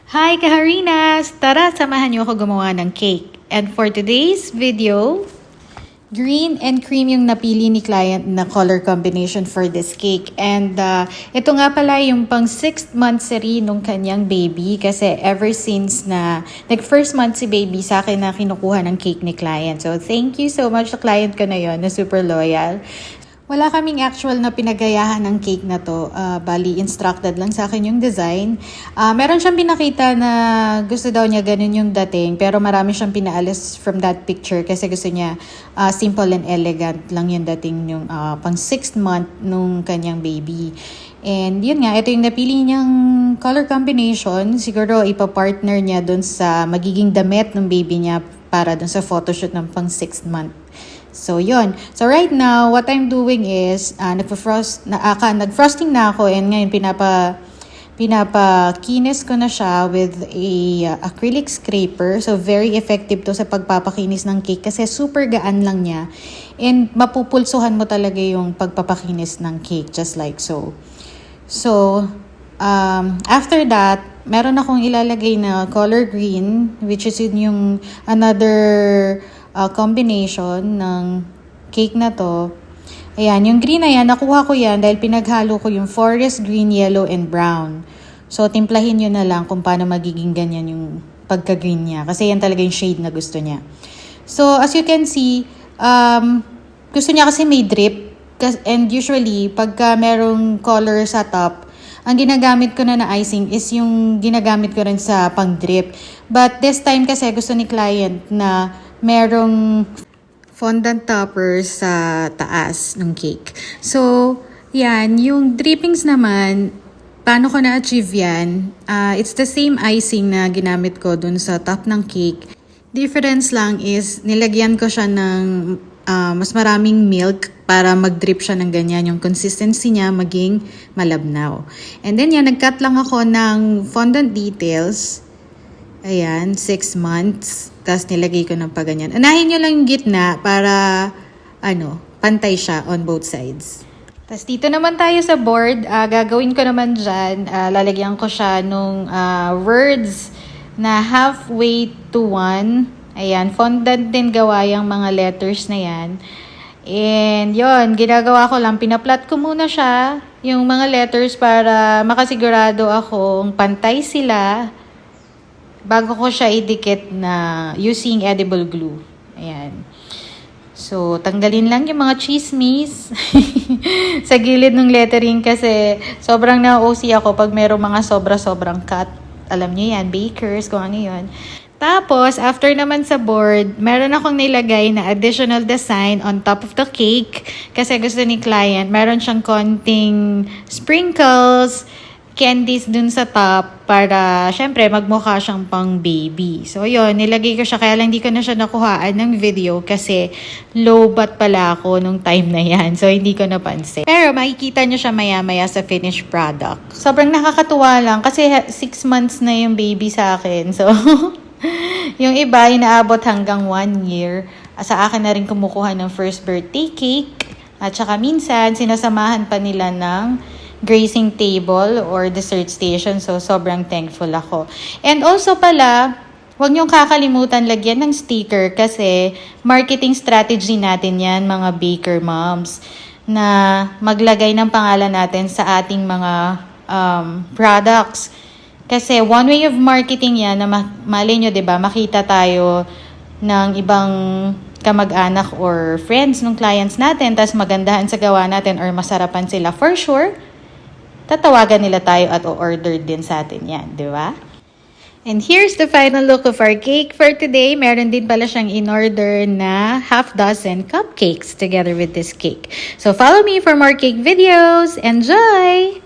Hi Kaharinas! Tara, samahan niyo ako gumawa ng cake. And for today's video, green and cream yung napili ni client na color combination for this cake. And ito nga pala yung pang 6th monthsary nung kanyang baby kasi ever since na first month si baby sa akin na kinukuha ng cake ni client. So thank you so much sa client ko na yon na super loyal. Wala kaming actual na pinagayahan ng cake na to. Bali, instructed lang sa akin yung design. Meron siyang pinakita na gusto daw niya ganun yung dating. Pero marami siyang pinaalis from that picture kasi gusto niya simple and elegant lang yung dating yung pang 6th month nung kanyang baby. And yun nga, ito yung napili niyang color combination. Siguro ipapartner niya dun sa magiging damit ng baby niya para dun sa photoshoot ng pang 6th month. So, yun. So, right now, what I'm doing is, nag-frosting na ako and ngayon pinapakinis ko na siya with a acrylic scraper. So, very effective to sa pagpapakinis ng cake kasi super gaan lang niya. And mapupulsuhan mo talaga yung pagpapakinis ng cake, just like so. So, after that, meron akong ilalagay na color green, which is yung another combination ng cake na to. Ayan, yung green na yan, nakuha ko yan dahil pinaghalo ko yung forest green, yellow, and brown. So, timplahin nyo na lang kung paano magiging ganyan yung pagka-green niya. Kasi yan talaga yung shade na gusto niya. So, as you can see, gusto niya kasi may drip. And usually, pagka merong color sa top, ang ginagamit ko na icing is yung ginagamit ko rin sa pang-drip. But this time kasi gusto ni client na merong fondant topper sa taas ng cake. So, yan. Yung drippings naman, paano ko na-achieve yan? It's the same icing na ginamit ko dun sa top ng cake. Difference lang is, nilagyan ko siya ng mas maraming milk para mag-drip siya ng ganyan. Yung consistency niya maging malabnaw. And then yan, nag-cut lang ako ng fondant details. Ayan, 6 months. Tapos nilagay ko ng paganyan. Anahin nyo lang yung gitna para, pantay siya on both sides. Tapos dito naman tayo sa board. Gagawin ko naman dyan, lalagyan ko siya nung words na halfway to 1. Ayan, fondant din gawa yung mga letters na yan. And yon, ginagawa ko lang, pinaplat ko muna siya, yung mga letters para makasigurado akong pantay sila bago ko siya idikit na using edible glue. Ayan. So, tanggalin lang yung mga chismis sa gilid ng lettering kasi sobrang na-OC ako pag merong mga sobra-sobrang cut. Alam niyo yan, bakers, kung ano yun. Tapos, after naman sa board, meron akong nilagay na additional design on top of the cake kasi gusto ni client, meron siyang konting sprinkles, candies dun sa top para, syempre, magmukha siyang pang baby. So, yun, nilagay ko siya. Kaya lang hindi ko na siya nakuhaan ng video kasi low bat pala ako nung time na yan. So, hindi ko napansin. Pero, makikita nyo siya maya-maya sa finished product. Sobrang nakakatuwa lang kasi 6 months na yung baby sa akin. So, yung iba, inaabot hanggang 1 year. Sa akin na rin kumukuha ng first birthday cake. At saka minsan, sinasamahan pa nila ng grazing table or dessert station. So, sobrang thankful ako. And also pala, huwag niyong kakalimutan lagyan ng sticker kasi marketing strategy natin yan, mga baker moms, na maglagay ng pangalan natin sa ating mga products. Kasi one way of marketing yan na mali nyo, diba, makita tayo ng ibang kamag-anak or friends ng clients natin, tas magandahan sa gawa natin or masarapan sila, for sure, tatawagan nila tayo at o-order din sa atin yan, di ba? And here's the final look of our cake for today. Meron din pala siyang in-order na 6 cupcakes together with this cake. So follow me for more cake videos. Enjoy!